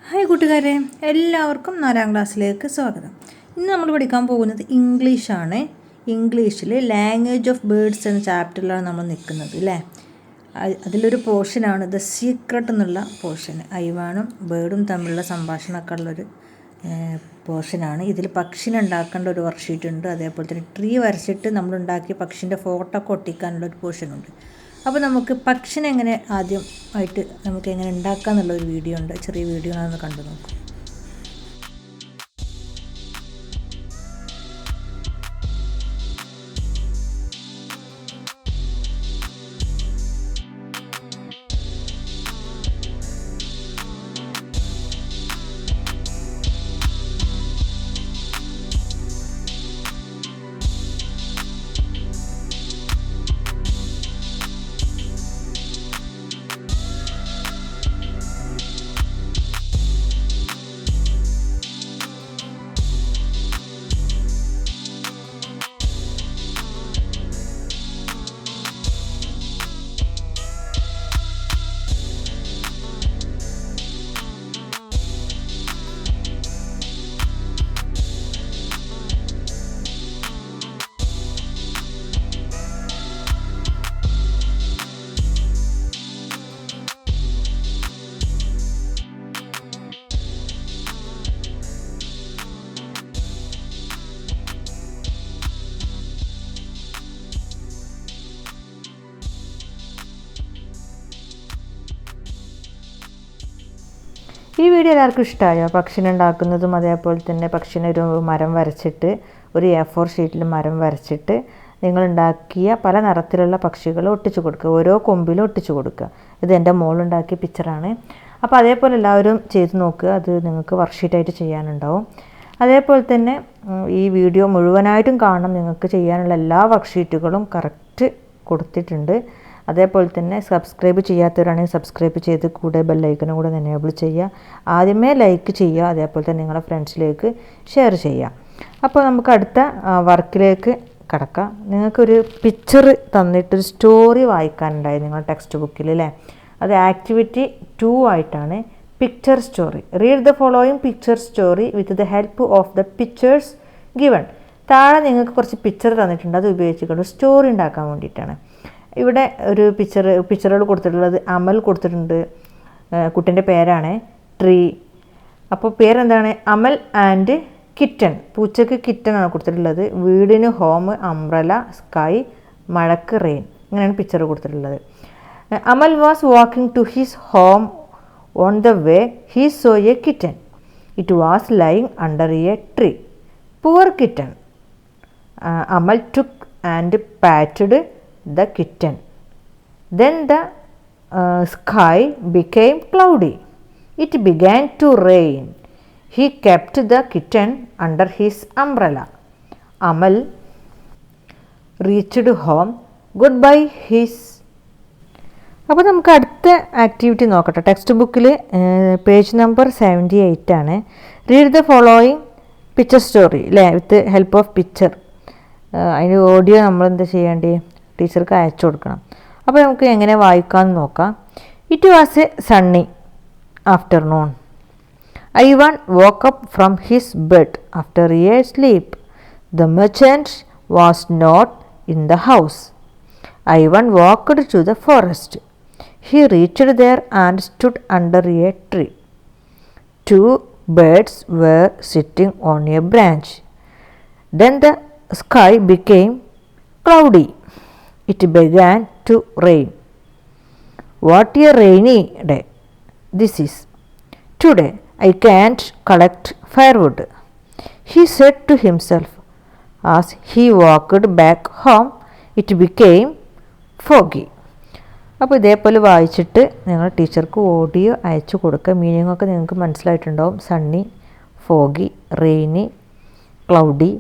Hi കൂട്ടുകാരെ, എല്ലാവർക്കും 4ാം ക്ലാസ്സിലേക്ക് സ്വാഗതം. ഇന്ന് നമ്മൾ പഠിക്കാൻ പോകുന്നത് ഇംഗ്ലീഷാണ്. ഇംഗ്ലീഷിൽ ലാംഗ്വേജ് ഓഫ് ബേർഡ്സ് എന്ന ചാപ്റ്ററിലാണ് നമ്മൾ നിൽക്കുന്നത് അല്ലേ. അതിലൊരു പോർഷനാണ് ദ സീക്രട്ട് എന്നുള്ള പോർഷൻ. ഐവാനും ബേർഡും തമ്മിലുള്ള സംഭാഷണമൊക്കെ ഉള്ളൊരു പോർഷനാണ്. ഇതിൽ പക്ഷിനെ ഉണ്ടാക്കേണ്ട ഒരു വർക്ക്ഷീറ്റ് ഉണ്ട്. അതേപോലെ തന്നെ ട്രീ വരച്ചിട്ട് നമ്മളുണ്ടാക്കിയ പക്ഷിൻ്റെ ഫോട്ടോ ഒക്കെ ഒട്ടിക്കാനുള്ളൊരു പോർഷനുണ്ട്. അപ്പോൾ നമുക്ക് പക്ഷിനെ എങ്ങനെ ആദ്യമായിട്ട് നമുക്ക് എങ്ങനെ ഉണ്ടാക്കുക എന്നുള്ളൊരു വീഡിയോ ഉണ്ട്. ചെറിയ വീഡിയോ ആണെന്ന് കണ്ടു നോക്കും. ഈ വീഡിയോ എല്ലാവർക്കും ഇഷ്ടമായോ? പക്ഷിനെ ഉണ്ടാക്കുന്നതും അതേപോലെ തന്നെ പക്ഷിനെ ഒരു മരം വരച്ചിട്ട് ഒരു A4 ഷീറ്റിൽ മരം വരച്ചിട്ട് നിങ്ങളുണ്ടാക്കിയ പല നിറത്തിലുള്ള പക്ഷികൾ ഒട്ടിച്ചു കൊടുക്കുക. ഓരോ കൊമ്പിലും ഒട്ടിച്ചു കൊടുക്കുക. ഇത് എൻ്റെ മോളുണ്ടാക്കിയ പിക്ചറാണ്. അപ്പോൾ അതേപോലെ എല്ലാവരും ചെയ്ത് നോക്കുക. അത് നിങ്ങൾക്ക് വർക്ക്ഷീറ്റായിട്ട് ചെയ്യാനുണ്ടാവും. അതേപോലെ തന്നെ ഈ വീഡിയോ മുഴുവനായിട്ടും കാണണം. നിങ്ങൾക്ക് ചെയ്യാനുള്ള എല്ലാ വർക്ക്ഷീറ്റുകളും കറക്റ്റ് കൊടുത്തിട്ടുണ്ട്. അതേപോലെ തന്നെ സബ്സ്ക്രൈബ് ചെയ്യാത്തവരാണെങ്കിൽ സബ്സ്ക്രൈബ് ചെയ്ത് കൂടെ ബെല്ലൈക്കനും കൂടെ എനേബിൾ ചെയ്യുക. ആദ്യമേ ലൈക്ക് ചെയ്യുക, അതേപോലെ തന്നെ നിങ്ങളുടെ ഫ്രണ്ട്സിലേക്ക് ഷെയർ ചെയ്യുക. അപ്പോൾ നമുക്ക് അടുത്ത വർക്കിലേക്ക് കടക്കാം. നിങ്ങൾക്കൊരു പിക്ചർ തന്നിട്ടൊരു സ്റ്റോറി വായിക്കാനുണ്ടായി നിങ്ങളുടെ ടെക്സ്റ്റ് ബുക്കിൽ അല്ലേ. അത് ആക്ടിവിറ്റി 2 ആയിട്ടാണ്. Picture story. Read the following picture story with the help of the pictures given. താഴെ നിങ്ങൾക്ക് കുറച്ച് പിക്ചർ തന്നിട്ടുണ്ട്. അത് ഉപയോഗിച്ചിട്ട് സ്റ്റോറി ഉണ്ടാക്കാൻ വേണ്ടിയിട്ടാണ്. ഇവിടെ ഒരു പിക്ചറുകൾ കൊടുത്തിട്ടുള്ളത് അമൽ കൊടുത്തിട്ടുണ്ട്. കുട്ടൻ്റെ പേരാണ് ട്രീ. അപ്പോൾ പേരെന്താണ്? Amal and kitten. പൂച്ചക്ക് കിറ്റൺ ആണ് കൊടുത്തിട്ടുള്ളത്. വീടിന് ഹോം, അംബ്രല, സ്കൈ, മഴക്ക് റെയിൻ. ഇങ്ങനെയാണ് പിക്ചർ കൊടുത്തിട്ടുള്ളത്. Amal was walking to his home. On the way he saw a kitten. It was lying under a tree. Poor kitten. Amal took and patted the kitten. Then the sky became cloudy. It began to rain. He kept the kitten under his umbrella. Amal reached home. Goodbye his. അപ്പോൾ നമുക്ക് അടുത്ത activity നോക്കട്ടെ. Text ബുക്കിൽ page number 78 ആണ്. Read the following picture story അല്ലേ, with help of picture. അതിന് audio നമ്മൾ എന്താ ചെയ്യേണ്ടി? ടീച്ചർക്ക് അയച്ചു കൊടുക്കണം. അപ്പോൾ നമുക്ക് എങ്ങനെ വായിക്കാമെന്ന് നോക്കാം. It was A Sunny afternoon. Ivan woke up from his bed after a sleep. The merchant was not in the house. Ivan walked to the forest. He reached there and stood under a tree. 2 birds were sitting on a branch. Then the sky became cloudy. It began to rain. What a rainy day this is. Today I can't collect firewood, he said to himself. As he walked back home, it became foggy. അപ്പോൾ ഇതേപോലെ വായിച്ചിട്ട് നിങ്ങൾ ടീച്ചർക്ക് audio അയച്ചു കൊടുക്കുക. Meaning ഒക്കെ നിങ്ങൾക്ക് മനസ്സിലായിട്ടുണ്ടാവും. Sunny, foggy, rainy, cloudy.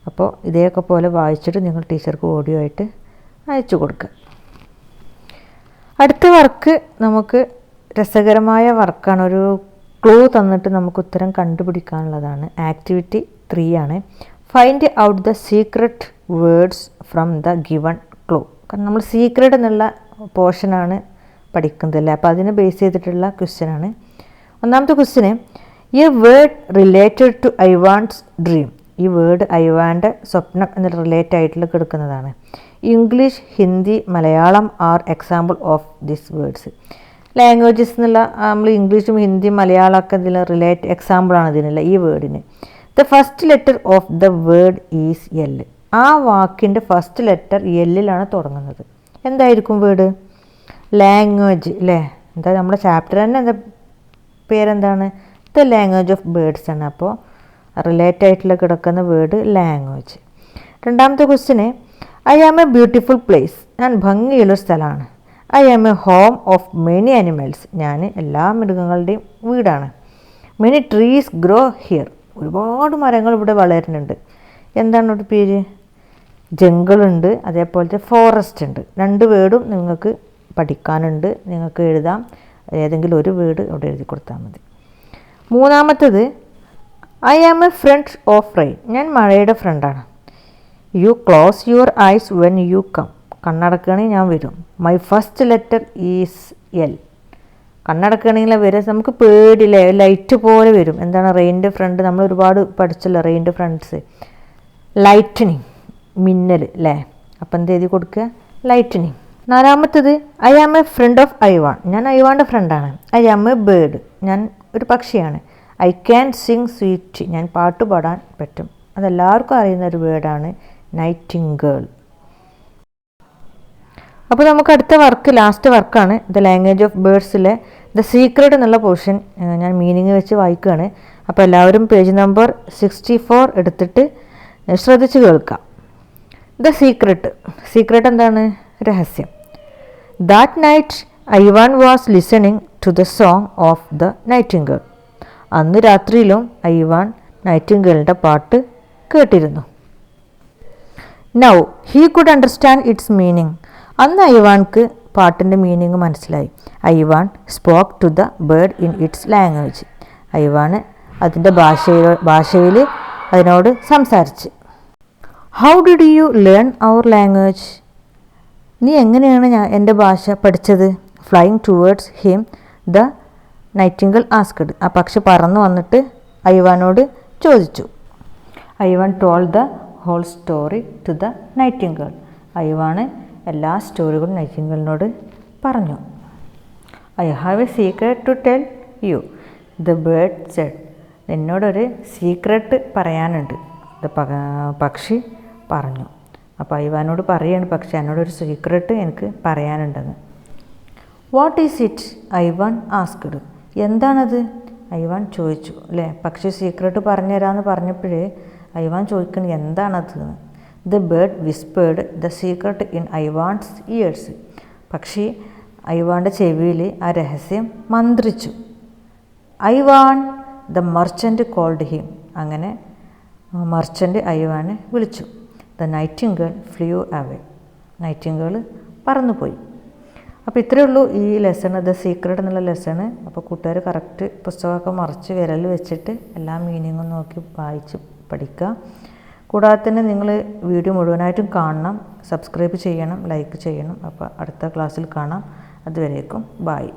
അപ്പോൾ ഇതേയൊക്കെ പോലെ വായിച്ചിട്ട് നിങ്ങൾ ടീച്ചർക്ക് ഓഡിയോ ആയിട്ട് അയച്ചു കൊടുക്കുക. അടുത്ത വർക്ക് നമുക്ക് രസകരമായ വർക്കാണ്. ഒരു ക്ലൂ തന്നിട്ട് നമുക്ക് ഉത്തരം കണ്ടുപിടിക്കാനുള്ളതാണ്. ആക്ടിവിറ്റി 3 ആണ്. Find out the secret words from the given clue. കാരണം നമ്മൾ സീക്രട്ട് എന്നുള്ള പോർഷനാണ് പഠിക്കുന്നത് അല്ലേ. അപ്പോൾ അതിനെ ബേസ് ചെയ്തിട്ടുള്ള ക്വസ്റ്റ്യനാണ്. ഒന്നാമത്തെ ക്വസ്റ്റ്യന് a word related to Ivan's dream. ഈ വേർഡ് ഐവാൻ്റെ സ്വപ്നം എന്ന് റിലേറ്റ് ആയിട്ടുള്ള കിടക്കുന്നതാണ്. English, Hindi, Malayalam are example of this words. Languages എന്നുള്ള നമ്മൾ ഇംഗ്ലീഷും ഹിന്ദിയും മലയാളമൊക്കെ ഇതിൽ റിലേറ്റ് എക്സാമ്പിളാണ് ഇതിനുള്ള ഈ വേർഡിന്. The first letter of the word is L. ആ വാക്കിൻ്റെ ഫസ്റ്റ് ലെറ്റർ എല്ലിലാണ് തുടങ്ങുന്നത്. എന്തായിരിക്കും വേർഡ്? ലാംഗ്വേജ് അല്ലേ? എന്താ നമ്മുടെ ചാപ്റ്റർ തന്നെ എന്താ പേരെന്താണ്? ദ ലാംഗ്വേജ് ഓഫ് ബേർഡ്സ് ആണ്. അപ്പോൾ റിലേറ്റ് ആയിട്ടുള്ള കിടക്കുന്ന വേർഡ് ലാംഗ്വേജ്. രണ്ടാമത്തെ question I am a beautiful place. ഞാൻ ഭംഗിയുള്ളൊരു സ്ഥലമാണ്. I am a home of many animals. ഞാൻ എല്ലാ മൃഗങ്ങളുടെയും വീടാണ്. Many trees grow here. ഒരുപാട് മരങ്ങൾ ഇവിടെ വളരുന്നുണ്ട്. എന്താണ് ഒരു പേര്? ജംഗിളുണ്ട്, അതേപോലത്തെ ഫോറസ്റ്റ് ഉണ്ട്. രണ്ട് വേർഡും നിങ്ങൾക്ക് പഠിക്കാനുണ്ട്. നിങ്ങൾക്ക് എഴുതാം. ഏതെങ്കിലും ഒരു വേർഡ് അവിടെ എഴുതി കൊടുത്താൽ മതി. മൂന്നാമത്തേത് I am a friend of rain. ഞാൻ മഴയുടെ ഫ്രണ്ടാണ്. You close your eyes when you come. കണ്ണടക്കുകയാണെങ്കിൽ ഞാൻ വരും. My first letter is L. കണ്ണടക്കുകയാണെങ്കിൽ വരും. നമുക്ക് പേടില്ലേ, ലൈറ്റ് പോലെ വരും. എന്താണ് റെയിൻ്റെ ഫ്രണ്ട്? നമ്മൾ ഒരുപാട് പഠിച്ചല്ലോ റെയിൻ്റെ ഫ്രണ്ട്സ്. ലൈറ്റനിങ്, മിന്നൽ അല്ലേ? അപ്പം എന്ത് എഴുതി കൊടുക്കുക? ലൈറ്റനിങ്. നാലാമത്തേത് I am a friend of Ivan. ഞാൻ ഐവാൻ്റെ ഫ്രണ്ടാണ്. I am a bird. ഞാൻ ഒരു പക്ഷിയാണ്. I can sing sweet. ഞാൻ പാട്ട് പാടാൻ പറ്റും. അതെല്ലാവർക്കും അറിയുന്ന ഒരു വേർഡാണ് നൈറ്റിംഗേൾ. അപ്പോൾ നമുക്ക് അടുത്ത വർക്ക്, ലാസ്റ്റ് വർക്കാണ് ദ ലാംഗ്വേജ് ഓഫ് ബേർഡ്സിലെ ദ സീക്രട്ട് എന്നുള്ള പോർഷൻ ഞാൻ മീനിങ് വെച്ച് വായിക്കുകയാണ്. അപ്പോൾ എല്ലാവരും പേജ് നമ്പർ 64 എടുത്തിട്ട് ശ്രദ്ധിച്ച് കേൾക്കാം. ദ സീക്രട്ട് എന്താണ്? രഹസ്യം. That night Ivan was listening to the song of the nightingale. അന്ന് രാത്രിയിലും ഐവാൻ നൈറ്റിംഗേളിൻ്റെ പാട്ട് കേട്ടിരുന്നു. Now he could understand its meaning. അന്ന് ഐവാൻക്ക് പാട്ടിൻ്റെ മീനിങ് മനസ്സിലായി. Ivan spoke to the bird in its language. Ivan അതിൻ്റെ ഭാഷയിൽ അതിനോട് സംസാരിച്ച്. How did you learn our language? നീ എങ്ങനെയാണ് എൻ്റെ ഭാഷ പഠിച്ചത്? Flying towards him the nightingale asked. ആ പക്ഷി പറന്നു വന്നിട്ട് ഐവാനോട് ചോദിച്ചു. Ivan toll the whole story to the nightingale. ഐവാണ് എല്ലാ സ്റ്റോറികളും നൈറ്റിംഗേളിനോട് പറഞ്ഞു. I have a secret to tell you, the bird said. എന്നോടൊരു സീക്രട്ട് പറയാനുണ്ട്, പക്ഷി പറഞ്ഞു. അപ്പോൾ ഐവാനോട് പറയാണ് പക്ഷി, എന്നോടൊരു സീക്രട്ട് എനിക്ക് പറയാനുണ്ടെന്ന്. What is it? Ivan asked. എന്താണത്? ഐവാൻ ചോദിച്ചു അല്ലേ? പക്ഷി സീക്രട്ട് പറഞ്ഞു തരാമെന്ന് പറഞ്ഞപ്പോഴേ ഐവാൻ ചോദിക്കുന്നത് എന്താണത്? The bird whispered the secret in Ivan's ears. പക്ഷി ഐവാൻ്റെ ചെവിയിൽ ആ രഹസ്യം മന്ത്രിച്ചു. Ivan the merchant called him. അങ്ങനെ മർച്ചൻ്റ് ഐവാനെ വിളിച്ചു. The nightingale flew away. Nightingale പറന്നുപോയി. അപ്പോൾ ഇത്രയേ ഉള്ളൂ ഈ ലെസൺ, ദ സീക്രട്ട് എന്നുള്ള ലെസണ്. അപ്പോൾ കൂട്ടുകാർ കറക്റ്റ് പുസ്തകമൊക്കെ മറിച്ച് വിരൽ വെച്ചിട്ട് എല്ലാ മീനിങ്ങും നോക്കി വായിച്ച് പഠിക്കുക. കൂടാതെ തന്നെ നിങ്ങൾ വീഡിയോ മുഴുവനായിട്ടും കാണണം, സബ്സ്ക്രൈബ് ചെയ്യണം, ലൈക്ക് ചെയ്യണം. അപ്പോൾ അടുത്ത ക്ലാസ്സിൽ കാണാം. അതുവരേക്കും ബായ്.